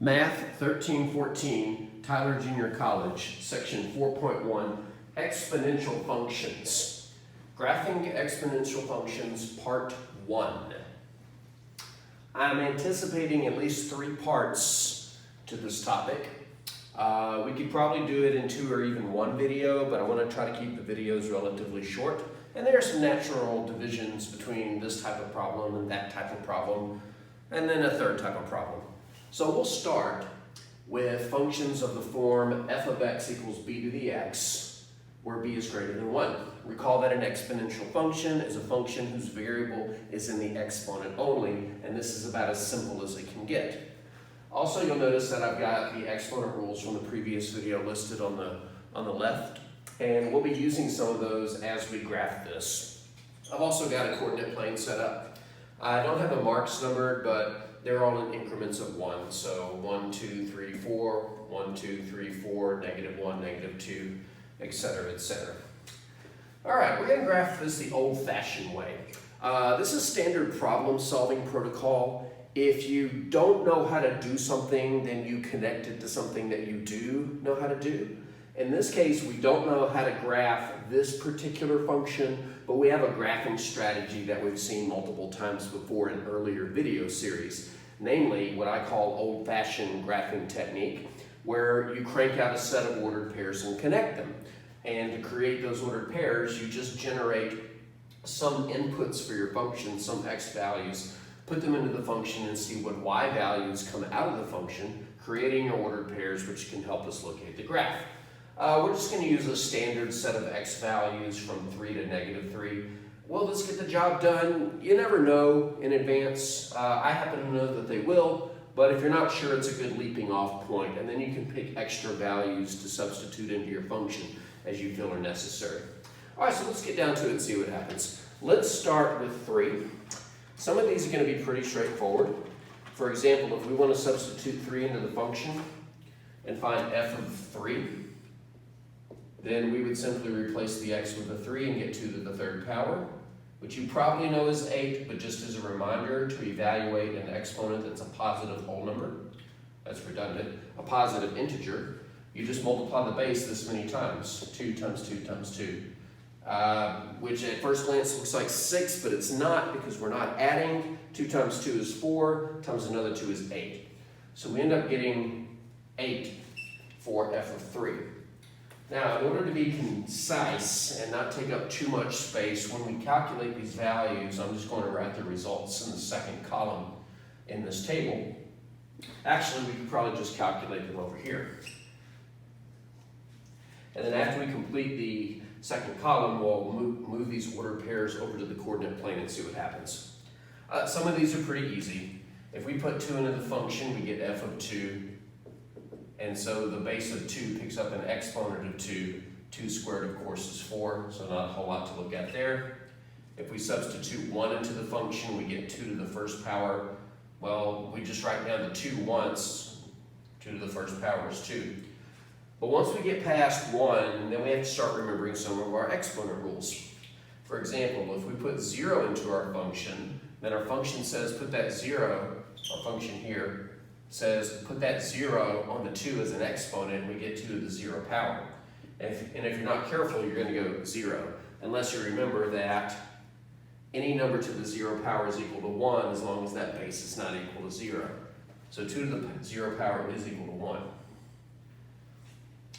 Math 1314, Tyler Junior College, Section 4.1, Exponential Functions. Graphing exponential functions, Part 1. I'm anticipating at least 3 parts to this topic. We could probably do it in 2 or even 1 video, but I want to try to keep the videos relatively short. And there are some natural divisions between this type of problem and that type of problem, and then a third type of problem. So we'll start with functions of the form f of x equals b to the x, where b is greater than 1. Recall that an exponential function is a function whose variable is in the exponent only, and this is about as simple as it can get. Also, you'll notice that I've got the exponent rules from the previous video listed on the left, and we'll be using some of those as we graph this. I've also got a coordinate plane set up. I don't have the marks numbered, but they're all in increments of 1. So 1, 2, 3, 4, 1, 2, 3, 4, -1, -2, etc., etc. All right, we're going to graph this the old-fashioned way. This is standard problem-solving protocol. If you don't know how to do something, then you connect it to something that you do know how to do. In this case, we don't know how to graph this particular function, but we have a graphing strategy that we've seen multiple times before in earlier video series, namely what I call old-fashioned graphing technique, where you crank out a set of ordered pairs and connect them. And to create those ordered pairs, you just generate some inputs for your function, some x values, put them into the function and see what y values come out of the function, creating your ordered pairs, which can help us locate the graph. We're just going to use a standard set of x values from 3 to -3. Will this get the job done? You never know in advance. I happen to know that they will, but if you're not sure, it's a good leaping off point, and then you can pick extra values to substitute into your function as you feel are necessary. All right, so let's get down to it and see what happens. Let's start with 3. Some of these are going to be pretty straightforward. For example, if we want to substitute 3 into the function and find f of 3, then we would simply replace the x with a 3 and get 2 to the 3rd power, which you probably know is 8, but just as a reminder to evaluate an exponent that's a positive whole number, that's redundant, a positive integer, you just multiply the base this many times, 2 times 2 times 2, which at first glance looks like 6, but it's not because we're not adding. 2 times 2 is 4, times another 2 is 8. So we end up getting 8 for f of 3. Now, in order to be concise and not take up too much space, when we calculate these values, I'm just going to write the results in the second column in this table. Actually, we could probably just calculate them over here. And then after we complete the second column, we'll move these ordered pairs over to the coordinate plane and see what happens. Some of these are pretty easy. If we put 2 into the function, we get f of 2. And so the base of 2 picks up an exponent of 2. 2 squared, of course, is 4, so not a whole lot to look at there. If we substitute 1 into the function, we get 2 to the 1st power. Well, we just write down the 2 once. 2 to the 1st power is 2. But once we get past 1, then we have to start remembering some of our exponent rules. For example, if we put 0 into our function, then our function says put that 0, our function here, says put that 0 on the 2 as an exponent, and we get 2 to the 0 power. And if you're not careful, you're going to go 0, unless you remember that any number to the 0 power is equal to 1 as long as that base is not equal to 0. So 2 to the 0 power is equal to 1.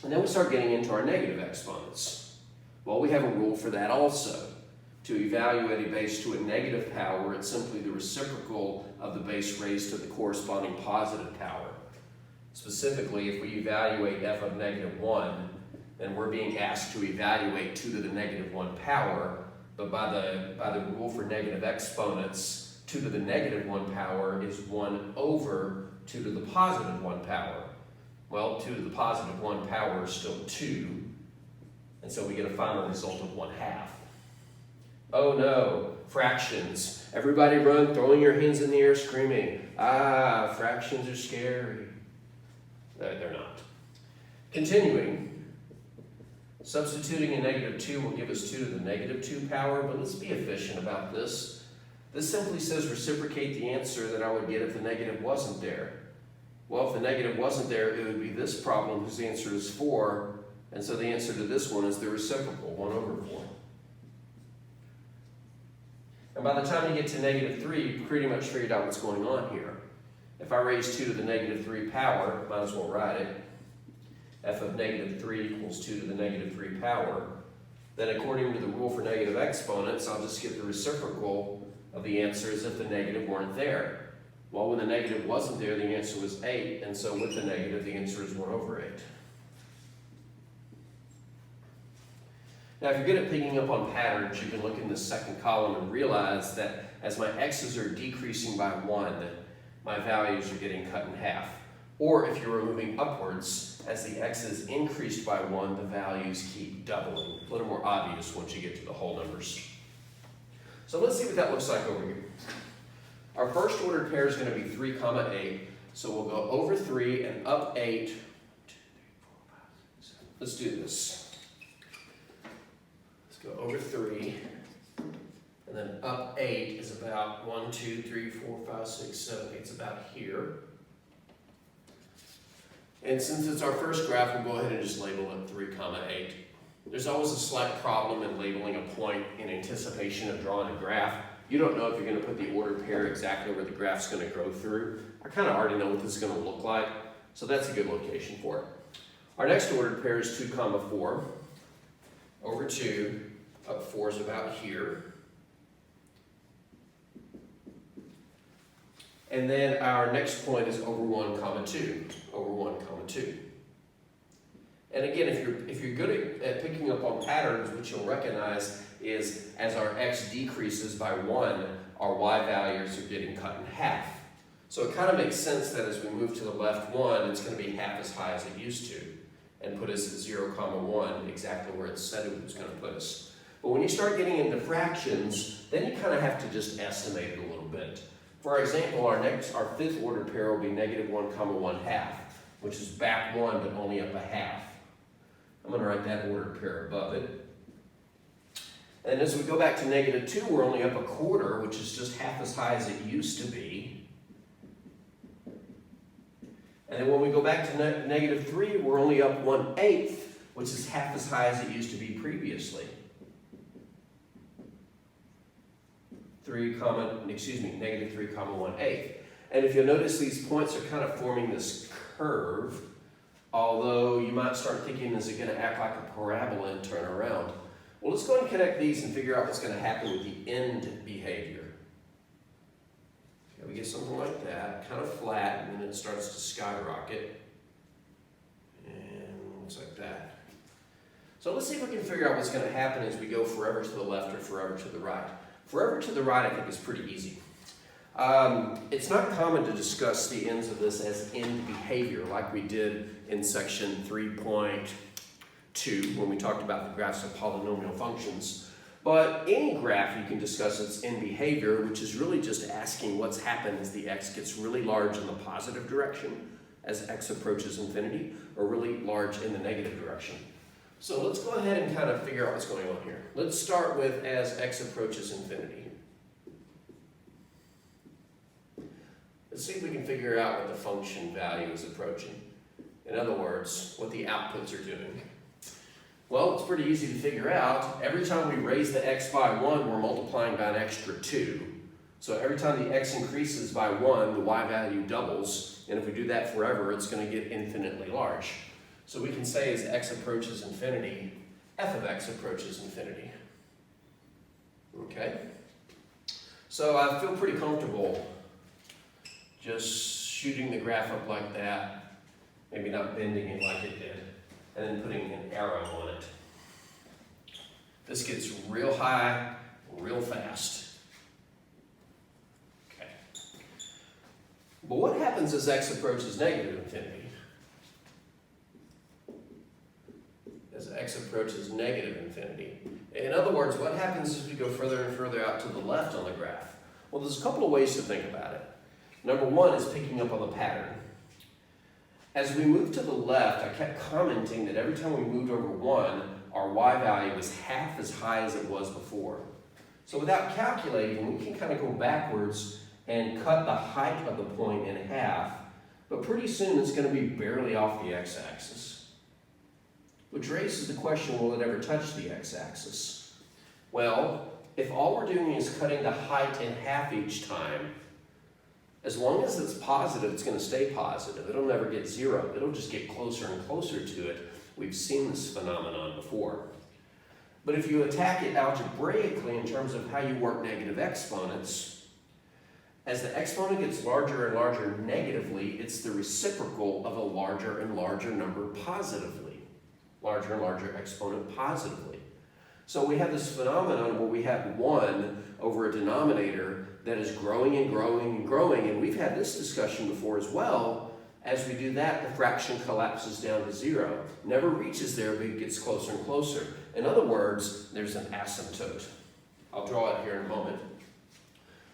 And then we start getting into our negative exponents. Well, we have a rule for that also. To evaluate a base to a negative power, it's simply the reciprocal of the base raised to the corresponding positive power. Specifically, if we evaluate f of -1, then we're being asked to evaluate 2 to the -1 power, but by the rule for negative exponents, 2 to the -1 power is 1 over 2 to the positive 1 power. Well, 2 to the positive 1 power is still 2, and so we get a final result of 1/2. Oh no, fractions. Everybody run, throwing your hands in the air, screaming, ah, fractions are scary. They're not. Continuing, substituting a -2 will give us 2 to the -2 power, but let's be efficient about this. This simply says reciprocate the answer that I would get if the negative wasn't there. Well, if if the negative wasn't there, it would be this problem whose answer is 4. And so the answer to this one is the reciprocal, 1 over 4. And by the time you get to -3, you pretty much figured out what's going on here. If I raise 2 to the -3 power, might as well write it. F of -3 equals 2 to the -3 power. Then according to the rule for negative exponents, I'll just get the reciprocal of the answer as if the negative weren't there. Well, when the negative wasn't there, the answer was 8, and so with the negative, the answer is 1 over 8. Now, if you're good at picking up on patterns, you can look in the second column and realize that as my x's are decreasing by 1, my values are getting cut in half. Or if you're moving upwards, as the x's increased by 1, the values keep doubling. A little more obvious once you get to the whole numbers. So let's see what that looks like over here. Our first ordered pair is going to be 3, 8. So we'll go over 3 and up 8. 1, 2, 3, 4, 5, 6, 7. Let's do this. Go over 3, and then up 8 is about 1, 2, 3, 4, 5, 6, 7, 8. It's about here. And since it's our first graph, we'll go ahead and just label it 3, 8. There's always a slight problem in labeling a point in anticipation of drawing a graph. You don't know if you're going to put the ordered pair exactly where the graph's going to go through. I kind of already know what this is going to look like, so that's a good location for it. Our next ordered pair is 2, 4, over 2. Up 4 is about here. And then our next point is over 1, 2. Over 1, 2. And again, if you're good at picking up on patterns, what you'll recognize is as our x decreases by 1, our y values are getting cut in half. So it kind of makes sense that as we move to the left 1, it's going to be half as high as it used to, and put us at 0, 1, exactly where it said it was going to put us. But when you start getting into fractions, then you kind of have to just estimate it a little bit. For example, our fifth ordered pair will be -1, 1 half, which is back 1 but only up a half. I'm going to write that ordered pair above it. And as we go back to -2, we're only up a quarter, which is just half as high as it used to be. And then when we go back to -3, we're only up 1/8, which is half as high as it used to be previously. -3, 1/8. And if you'll notice, these points are kind of forming this curve, although you might start thinking, is it going to act like a parabola and turn around? Well, let's go ahead and connect these and figure out what's going to happen with the end behavior. Okay, we get something like that, kind of flat, and then it starts to skyrocket. And looks like that. So let's see if we can figure out what's going to happen as we go forever to the left or forever to the right. Forever to the right, I think, is pretty easy. It's not common to discuss the ends of this as end behavior like we did in section 3.2 when we talked about the graphs of polynomial functions. But any graph you can discuss its end behavior, which is really just asking what's happened as the x gets really large in the positive direction as x approaches infinity, or really large in the negative direction. So let's go ahead and kind of figure out what's going on here. Let's start with as x approaches infinity. Let's see if we can figure out what the function value is approaching. In other words, what the outputs are doing. Well, it's pretty easy to figure out. Every time we raise the x by 1, we're multiplying by an extra 2. So every time the x increases by 1, the y value doubles. And if we do that forever, it's going to get infinitely large. So we can say as x approaches infinity, f of x approaches infinity. Okay? So I feel pretty comfortable just shooting the graph up like that, maybe not bending it like it did, and then putting an arrow on it. This gets real high, real fast. Okay. But what happens as x approaches negative infinity? As x approaches negative infinity. In other words, what happens as we go further and further out to the left on the graph? Well, there's a couple of ways to think about it. Number one is picking up on the pattern. As we move to the left, I kept commenting that every time we moved over 1, our y value was half as high as it was before. So without calculating, we can kind of go backwards and cut the height of the point in half. but pretty soon it's going to be barely off the x-axis. Which raises the question, will it ever touch the x-axis? Well, if all we're doing is cutting the height in half each time, as long as it's positive, it's going to stay positive. It'll never get zero. It'll just get closer and closer to it. We've seen this phenomenon before. But if you attack it algebraically in terms of how you work negative exponents, as the exponent gets larger and larger negatively, it's the reciprocal of a larger and larger number positively. Larger and larger exponent positively. So we have this phenomenon where we have 1 over a denominator that is growing and growing and growing, and we've had this discussion before as well. As we do that, the fraction collapses down to 0. Never reaches there, but it gets closer and closer. In other words, there's an asymptote. I'll draw it here in a moment.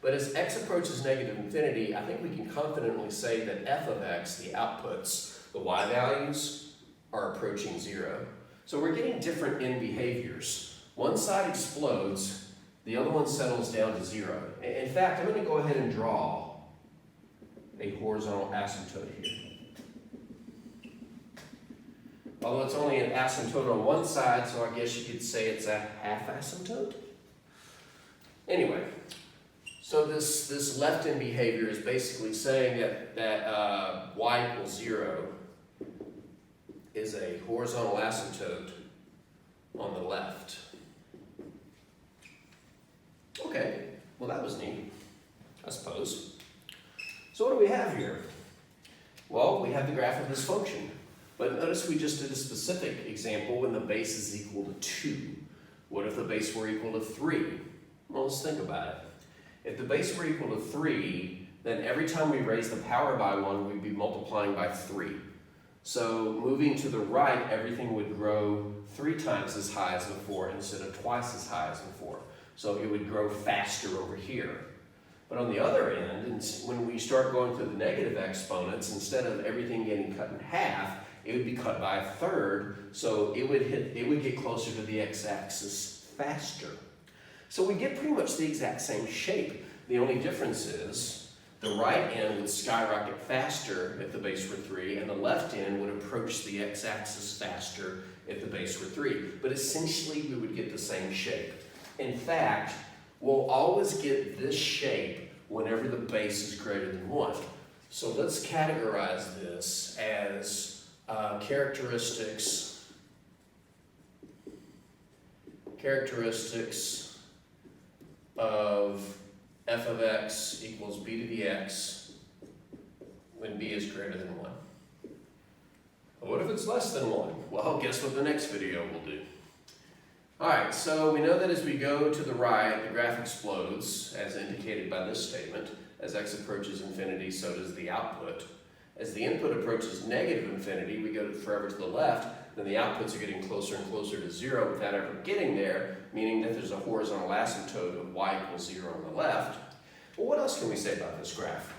But as x approaches negative infinity, I think we can confidently say that f of x, the outputs, the y values, are approaching 0. So we're getting different end behaviors. One side explodes, the other one settles down to 0. In fact, I'm going to go ahead and draw a horizontal asymptote here. Although it's only an asymptote on one side, so I guess you could say it's a half asymptote. Anyway, so this left end behavior is basically saying that y equals 0 is a horizontal asymptote on the left. Okay, well that was neat, I suppose. So what do we have here? Well, we have the graph of this function. But notice we just did a specific example when the base is equal to 2. What if the base were equal to 3? Well, let's think about it. If the base were equal to 3, then every time we raise the power by 1, we'd be multiplying by 3. So moving to the right, everything would grow 3 times as high as before instead of twice as high as before. So it would grow faster over here. But on the other end, when we start going through the negative exponents, instead of everything getting cut in half, it would be cut by 1/3, so it would get closer to the x-axis faster. So we get pretty much the exact same shape. The only difference is the right end would skyrocket faster if the base were 3, and the left end would approach the x-axis faster if the base were 3. But essentially, we would get the same shape. In fact, we'll always get this shape whenever the base is greater than 1. So let's categorize this as characteristics of f of x equals b to the x when b is greater than 1. Well, what if it's less than 1? Well, guess what the next video will do. Alright, so we know that as we go to the right, the graph explodes, as indicated by this statement. As x approaches infinity, so does the output. As the input approaches negative infinity, we go forever to the left, then the outputs are getting closer and closer to 0 without ever getting there, meaning that there's a horizontal asymptote of y equals 0 on the left. Well, what else can we say about this graph?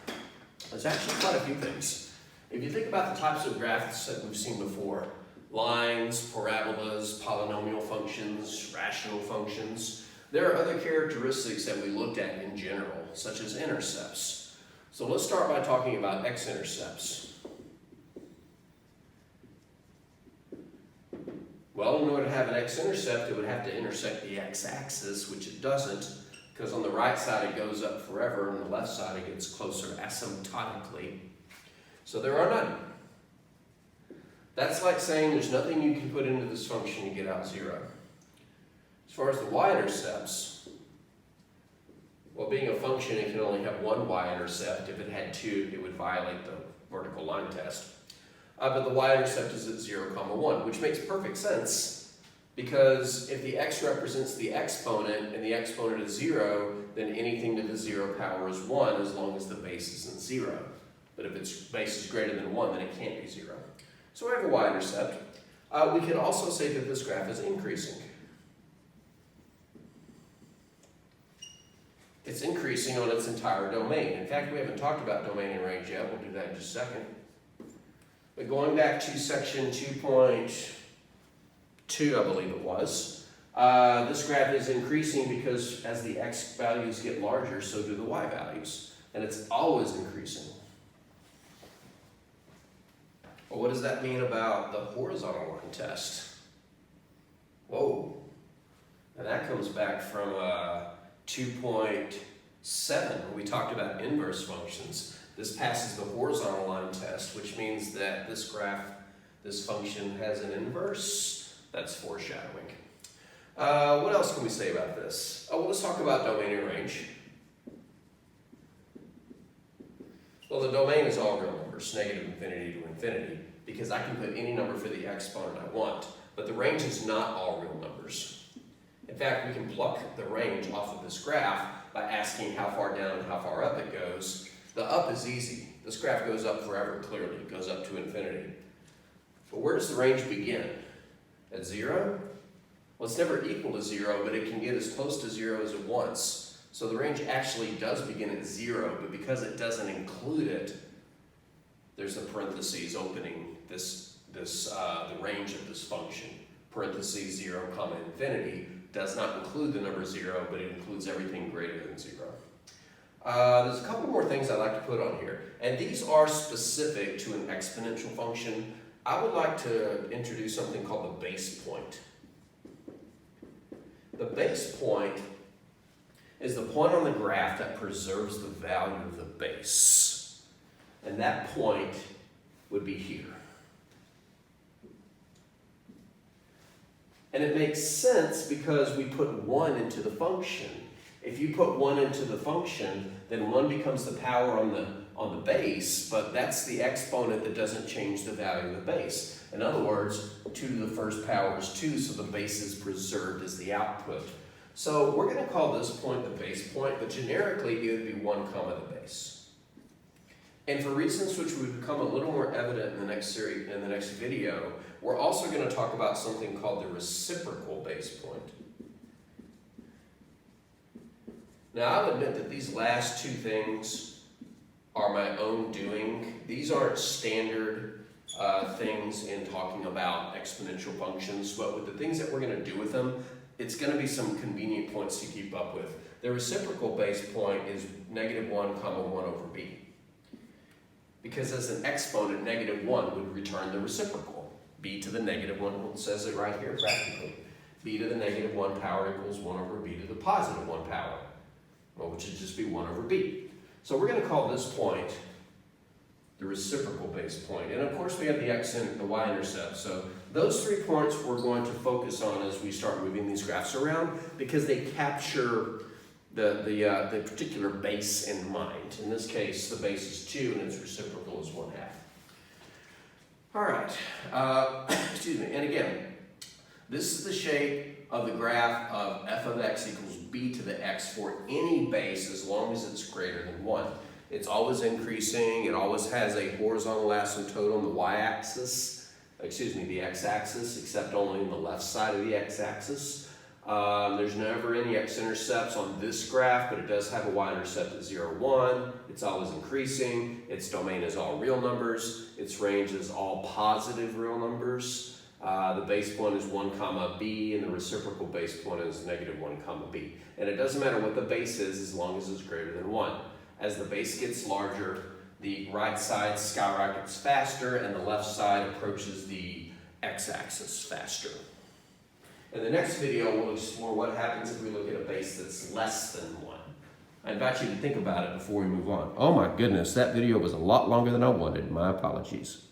There's actually quite a few things. If you think about the types of graphs that we've seen before, lines, parabolas, polynomial functions, rational functions, there are other characteristics that we looked at in general, such as intercepts. So let's start by talking about x-intercepts. Well, in order to have an x-intercept, it would have to intersect the x-axis, which it doesn't, because on the right side it goes up forever, and on the left side it gets closer asymptotically. So there are none. That's like saying there's nothing you can put into this function to get out 0. As far as the y-intercepts, well, being a function, it can only have one y-intercept. If it had 2, it would violate the vertical line test. But the y-intercept is at 0, 1, which makes perfect sense, because if the x represents the exponent and the exponent is 0, then anything to the 0 power is 1 as long as the base isn't 0. But if its base is greater than 1, then it can't be 0. So we have a y-intercept. We can also say that this graph is increasing. It's increasing on its entire domain. In fact, we haven't talked about domain and range yet. We'll do that in just a second. But going back to section 2.2, I believe it was, this graph is increasing because as the x values get larger, so do the y values. And it's always increasing. Well, what does that mean about the horizontal line test? Whoa. And that comes back from 2.7, where we talked about inverse functions. This passes the horizontal line test, which means that this graph, this function has an inverse. That's foreshadowing. What else can we say about this? Oh, well, let's talk about domain and range. Well, the domain is all real numbers, negative infinity to infinity, because I can put any number for the exponent I want. But the range is not all real numbers. In fact, we can pluck the range off of this graph by asking how far down and how far up it goes. The up is easy. This graph goes up forever, clearly. It goes up to infinity. But where does the range begin? At 0? Well, it's never equal to 0, but it can get as close to 0 as it wants. So the range actually does begin at 0, but because it doesn't include it, there's a parentheses opening the range of this function. Parentheses 0, comma infinity does not include the number 0, but it includes everything greater than 0. There's a couple more things I'd like to put on here, and these are specific to an exponential function. I would like to introduce something called the base point. The base point is the point on the graph that preserves the value of the base. And that point would be here. And it makes sense because we put 1 into the function. If you put 1 into the function, then 1 becomes the power on the base, but that's the exponent that doesn't change the value of the base. In other words, 2 to the first power is 2, so the base is preserved as the output. So we're going to call this point the base point, but generically it would be 1 comma the base. And for reasons which would become a little more evident in the next video, we're also going to talk about something called the reciprocal base point. Now, I'll admit that these last two things are my own doing. These aren't standard things in talking about exponential functions, but with the things that we're going to do with them, it's going to be some convenient points to keep up with. The reciprocal base point is -1 comma 1 over b. Because as an exponent, -1 would return the reciprocal. B to the -1, it says it right here practically. B to the -1 power equals 1 over b to the positive 1 power. Well, which would just be 1 over b. So we're going to call this point the reciprocal base point. And of course we have the x and the y-intercept. So those 3 points we're going to focus on as we start moving these graphs around because they capture the particular base in mind. In this case, the base is 2 and its reciprocal is 1/2. All right, excuse me. And again, this is the shape of the graph of f of x equals b to the x for any base as long as it's greater than 1. It's always increasing. It always has a horizontal asymptote on the y-axis, excuse me, the x-axis, except only on the left side of the x-axis. There's never any x-intercepts on this graph, but it does have a y-intercept at 0, 1. It's always increasing. Its domain is all real numbers. Its range is all positive real numbers. The base point is 1 comma b, and the reciprocal base point is -1 comma b. And it doesn't matter what the base is as long as it's greater than 1. As the base gets larger, the right side skyrockets faster, and the left side approaches the x-axis faster. In the next video, we'll explore what happens if we look at a base that's less than 1. I invite you to think about it before we move on. Oh my goodness, that video was a lot longer than I wanted. My apologies.